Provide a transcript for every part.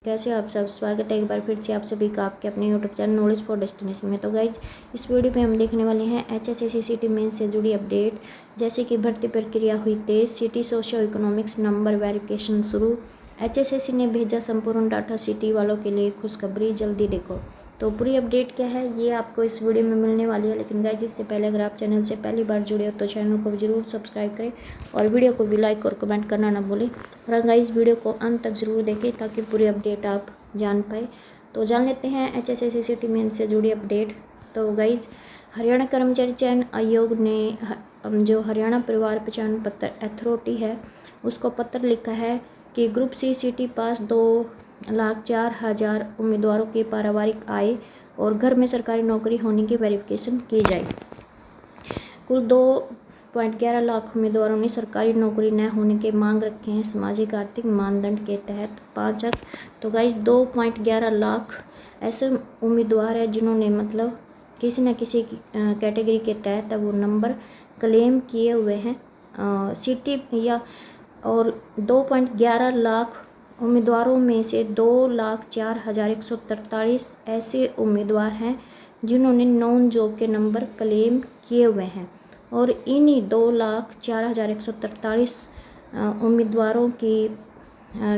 कैसे हो आप सब। स्वागत है एक बार फिर से आप सभी का आपके अपने YouTube channel knowledge for destination में। तो गाइज इस वीडियो पे हम देखने वाले हैं HSSC सिटी मेंस से जुड़ी अपडेट, जैसे कि भर्ती प्रक्रिया हुई तेज, city socio economics number verification शुरू, HSSC ने भेजा संपूर्ण डाटा, सिटी वालों के लिए खुशखबरी, जल्दी देखो। तो पूरी अपडेट क्या है ये आपको इस वीडियो में मिलने वाली है। लेकिन गाइज इससे पहले अगर आप चैनल से पहली बार जुड़े हो तो चैनल को जरूर सब्सक्राइब करें और वीडियो को भी लाइक और कमेंट करना ना भूलें। और गाइज वीडियो को अंत तक जरूर देखें ताकि पूरी अपडेट आप जान पाए। तो जान लेते हैं HSSC सिटी मेंस से जुड़ी अपडेट। तो गाइज हरियाणा कर्मचारी चयन आयोग ने जो हरियाणा परिवार पहचान पत्र अथॉरिटी है उसको पत्र लिखा है कि ग्रुप सी सिटी पास 2,04,000 उम्मीदवारों की पारिवारिक आय और घर में सरकारी नौकरी होने की वेरिफिकेशन की जाए। कुल 2.11 लाख उम्मीदवारों ने सरकारी नौकरी न होने के मांग रखे हैं सामाजिक आर्थिक मानदंड के तहत 5 अंक। तो गाइस 2.11 लाख ऐसे उम्मीदवार हैं जिन्होंने मतलब किसी न किसी कैटेगरी के तहत वो नंबर क्लेम किए हुए हैं सिटी या, और 2.11 लाख उम्मीदवारों में से 2,04,143 ऐसे उम्मीदवार हैं जिन्होंने नॉन जॉब के नंबर क्लेम किए हुए हैं। और इन्हीं 2,04,143 उम्मीदवारों की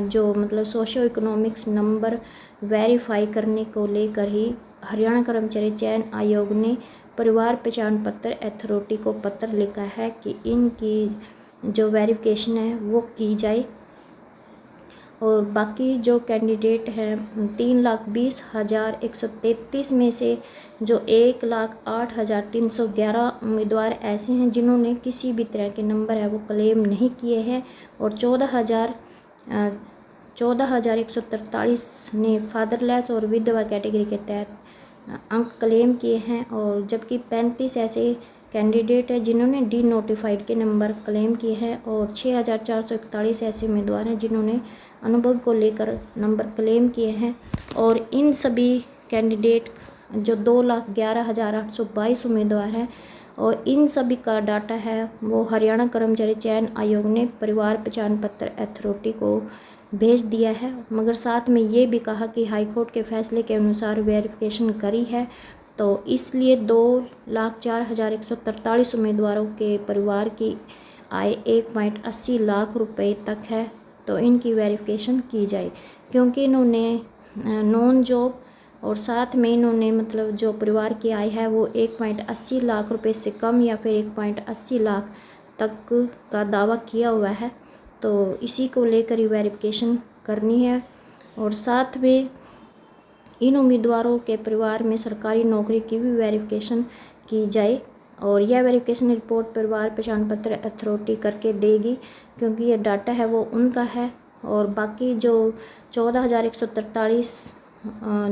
जो मतलब सोशो इकोनॉमिक्स नंबर वेरीफाई करने को लेकर ही हरियाणा कर्मचारी चयन आयोग ने परिवार पहचान पत्र अथॉरिटी को पत्र लिखा है कि इनकी जो वेरिफिकेशन है वो की जाए। और बाकी जो कैंडिडेट हैं 3,20,133 में से जो 1,08,311 उम्मीदवार ऐसे हैं जिन्होंने किसी भी तरह के नंबर है वो क्लेम नहीं किए हैं, और 14,143 ने फादरलेस और विधवा कैटेगरी के तहत अंक क्लेम किए हैं। और जबकि 35 ऐसे कैंडिडेट हैं जिन्होंने डी नोटिफाइड के नंबर क्लेम किए हैं, और 6,441 ऐसे उम्मीदवार हैं जिन्होंने अनुभव को लेकर नंबर क्लेम किए हैं। और इन सभी कैंडिडेट जो 2,11,822 उम्मीदवार हैं और इन सभी का डाटा है वो हरियाणा कर्मचारी चयन आयोग ने परिवार पहचान पत्र अथॉरिटी को भेज दिया है। मगर साथ में ये भी कहा कि हाईकोर्ट के फैसले के अनुसार वेरिफिकेशन करी है, तो इसलिए 2,04,143 उम्मीदवारों के परिवार की आय 1.80 लाख रुपए तक है, तो इनकी वेरिफिकेशन की जाए। क्योंकि इन्होंने नॉन जॉब और साथ में इन्होंने मतलब जो परिवार की आय है वो 1.80 लाख रुपए से कम या फिर 1.80 लाख तक का दावा किया हुआ है, तो इसी को लेकर ही वेरिफिकेशन करनी है। और साथ में इन उम्मीदवारों के परिवार में सरकारी नौकरी की भी वेरिफिकेशन की जाए, और यह वेरिफिकेशन रिपोर्ट परिवार पहचान पत्र अथॉरिटी करके देगी, क्योंकि ये डाटा है वो उनका है। और बाकी जो 14,143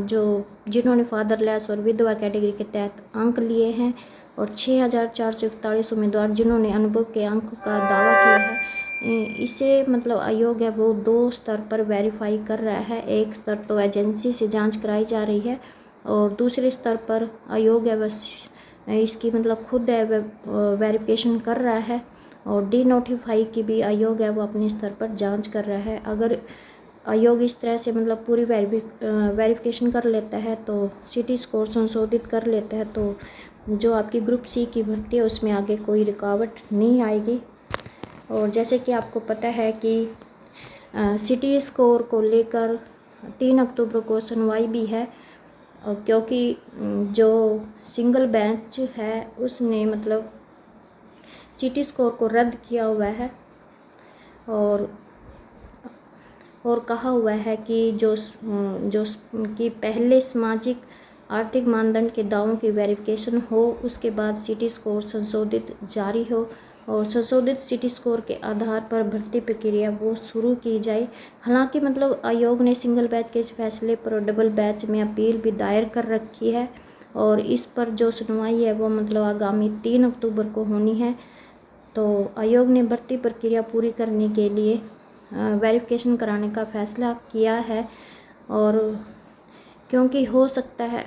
जो जिन्होंने फादरलेस और विधवा कैटेगरी के तहत अंक लिए हैं, और 6,441 उम्मीदवार जिन्होंने अनुभव के अंक का दावा किया है, इसे मतलब आयोग है वो 2 स्तर पर वेरीफाई कर रहा है। एक स्तर तो एजेंसी से जांच कराई जा रही है, और दूसरे स्तर पर आयोग है बस इसकी मतलब खुद है वेरिफिकेशन कर रहा है। और डी नोटिफाई की भी आयोग है वो अपने स्तर पर जांच कर रहा है। अगर आयोग इस तरह से मतलब पूरी वेरिफिकेशन कर लेता है, तो सिटी स्कोर संशोधित कर लेता है, तो जो आपकी ग्रुप सी की भर्ती है उसमें आगे कोई रुकावट नहीं आएगी। और जैसे कि आपको पता है कि सिटी स्कोर को लेकर 3 अक्टूबर को सुनवाई भी है, क्योंकि जो सिंगल बेंच है उसने मतलब सिटी स्कोर को रद्द किया हुआ है, और कहा हुआ है कि जो कि पहले सामाजिक आर्थिक मानदंड के दावों की वेरिफिकेशन हो, उसके बाद सिटी स्कोर संशोधित जारी हो, और संशोधित सिटी स्कोर के आधार पर भर्ती प्रक्रिया वो शुरू की जाए। हालांकि मतलब आयोग ने सिंगल बैच के इस फैसले पर डबल बैच में अपील भी दायर कर रखी है, और इस पर जो सुनवाई है वो मतलब आगामी 3 अक्टूबर को होनी है। तो आयोग ने भर्ती प्रक्रिया पूरी करने के लिए वेरिफिकेशन कराने का फ़ैसला किया है। और क्योंकि हो सकता है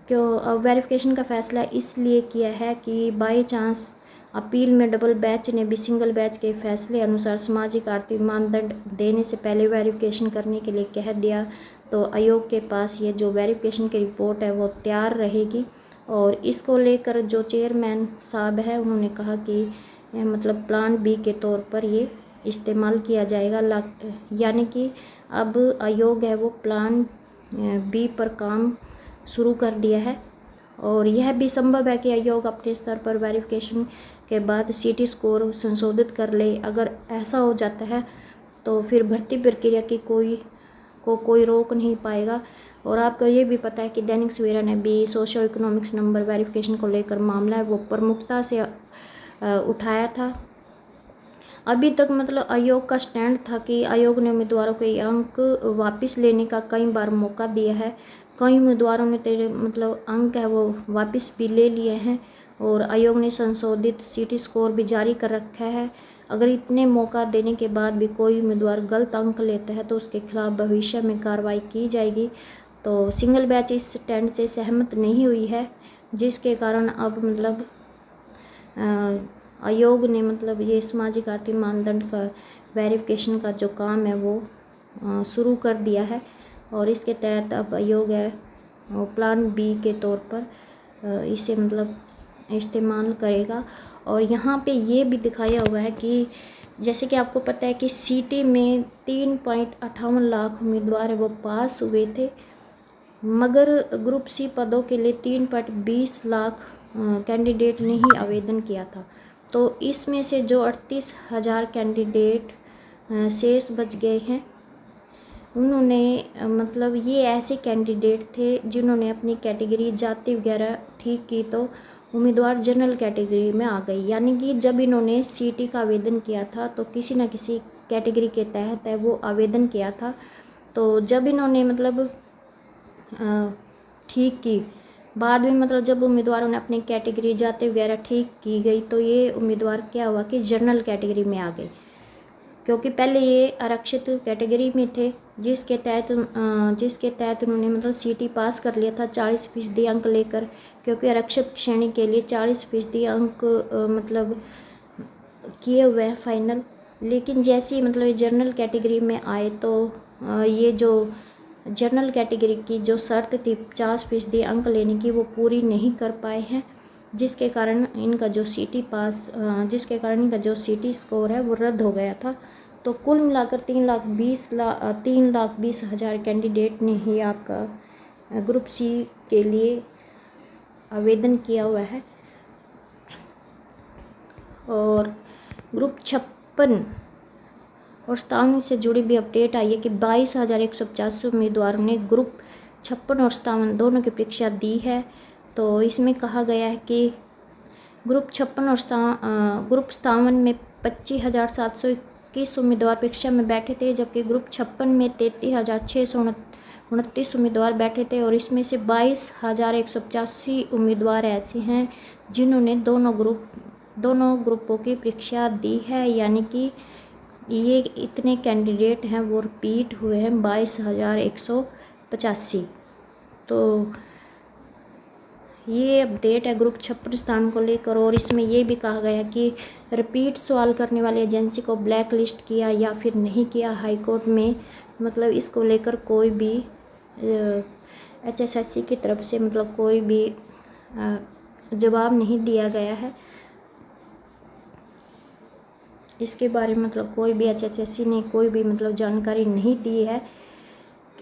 वेरिफिकेशन का फ़ैसला इसलिए किया है कि बाय चांस अपील में डबल बेंच ने भी सिंगल बेंच के फैसले अनुसार सामाजिक आर्थिक मानदंड देने से पहले वेरिफिकेशन करने के लिए कह दिया। तो आयोग के पास ये जो वेरिफिकेशन की रिपोर्ट है वो तैयार रहेगी, और इसको लेकर जो चेयरमैन साहब है उन्होंने कहा कि मतलब प्लान बी के तौर पर ये इस्तेमाल किया जाएगा। यानी कि अब आयोग है वो प्लान बी पर काम शुरू कर दिया है, और यह भी संभव है कि आयोग अपने स्तर पर वेरिफिकेशन के बाद सीटी स्कोर संशोधित कर ले। अगर ऐसा हो जाता है तो फिर भर्ती प्रक्रिया की कोई रोक नहीं पाएगा। और आपको ये भी पता है कि दैनिक सवेरा ने भी सोशो इकोनॉमिक्स नंबर वेरिफिकेशन को लेकर मामला है वो प्रमुखता से उठाया था। अभी तक मतलब आयोग का स्टैंड था कि आयोग ने उम्मीदवारों को ये अंक वापस लेने का कई बार मौका दिया है। कई उम्मीदवारों ने मतलब अंक है वो वापस भी ले लिए हैं, और आयोग ने संशोधित सीटी स्कोर भी जारी कर रखा है। अगर इतने मौका देने के बाद भी कोई उम्मीदवार गलत अंक लेता है तो उसके खिलाफ भविष्य में कार्रवाई की जाएगी। तो सिंगल बैच इस स्टैंड से सहमत नहीं हुई है, जिसके कारण अब मतलब आयोग ने मतलब ये सामाजिक आर्थिक मानदंड का वेरिफिकेशन का जो काम है वो शुरू कर दिया है, और इसके तहत अब आयोग है वो प्लान बी के तौर पर इसे मतलब इस्तेमाल करेगा। और यहाँ पे ये भी दिखाया हुआ है कि जैसे कि आपको पता है कि सीटी में 3.58 लाख उम्मीदवार वो पास हुए थे, मगर ग्रुप सी पदों के लिए 3.20 लाख कैंडिडेट ने ही आवेदन किया था। तो इसमें से जो 38,000 कैंडिडेट शेष बच गए हैं, उन्होंने मतलब ये ऐसे कैंडिडेट थे जिन्होंने अपनी कैटेगरी जाति वगैरह ठीक की, तो उम्मीदवार जनरल कैटेगरी में आ गई। यानी कि जब इन्होंने सीटी का आवेदन किया था तो किसी न किसी कैटेगरी के तहत है वो आवेदन किया था। तो जब इन्होंने मतलब ठीक की, बाद में मतलब जब उम्मीदवारों ने अपनी कैटेगरी जाति वगैरह ठीक की गई तो ये उम्मीदवार क्या हुआ कि जनरल कैटेगरी में आ गए, क्योंकि पहले ये आरक्षित कैटेगरी में थे, जिसके तहत उन्होंने मतलब सीटी पास कर लिया था 40% अंक लेकर, क्योंकि आरक्षित श्रेणी के लिए 40% अंक मतलब किए हुए हैं फाइनल। लेकिन जैसे ही मतलब जनरल कैटेगरी में आए तो ये जो जनरल कैटेगरी की जो शर्त थी 50% अंक लेने की वो पूरी नहीं कर पाए हैं, जिसके कारण इनका जो सीटी स्कोर है वो रद्द हो गया था। तो कुल मिलाकर 3,20,000 कैंडिडेट ने ही आपका ग्रुप सी के लिए आवेदन किया हुआ है। और ग्रुप 56 और 57 से जुड़ी भी अपडेट आई है कि 22,185 उम्मीदवारों ने ग्रुप 56 और 57 दोनों की परीक्षा दी है। तो इसमें कहा गया है कि ग्रुप 56 और ग्रुप 57 में 25,721 उम्मीदवार परीक्षा में बैठे थे, जबकि ग्रुप 56 में 33,629 उम्मीदवार बैठे थे। और इसमें से 22,185 उम्मीदवार ऐसे हैं जिन्होंने दोनों ग्रुपों की परीक्षा दी है। यानी कि ये इतने कैंडिडेट हैं वो रिपीट हुए हैं 22,185। तो ये अपडेट है ग्रुप 56 स्थान को लेकर। और इसमें ये भी कहा गया कि रिपीट सवाल करने वाली एजेंसी को ब्लैक लिस्ट किया या फिर नहीं किया, हाई कोर्ट में मतलब इसको लेकर कोई भी HSSC की तरफ से मतलब कोई भी जवाब नहीं दिया गया है। इसके बारे में मतलब कोई भी HSSC ने कोई भी मतलब जानकारी नहीं दी है।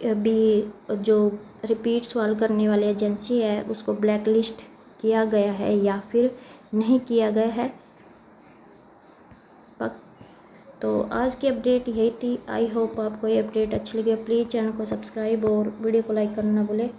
अभी जो रिपीट सवाल करने वाली एजेंसी है उसको ब्लैक लिस्ट किया गया है या फिर नहीं किया गया है। तो आज की अपडेट यही थी। आई होप आपको ये अपडेट अच्छी लगी। प्लीज़ चैनल को सब्सक्राइब और वीडियो को लाइक करना ना भूलें।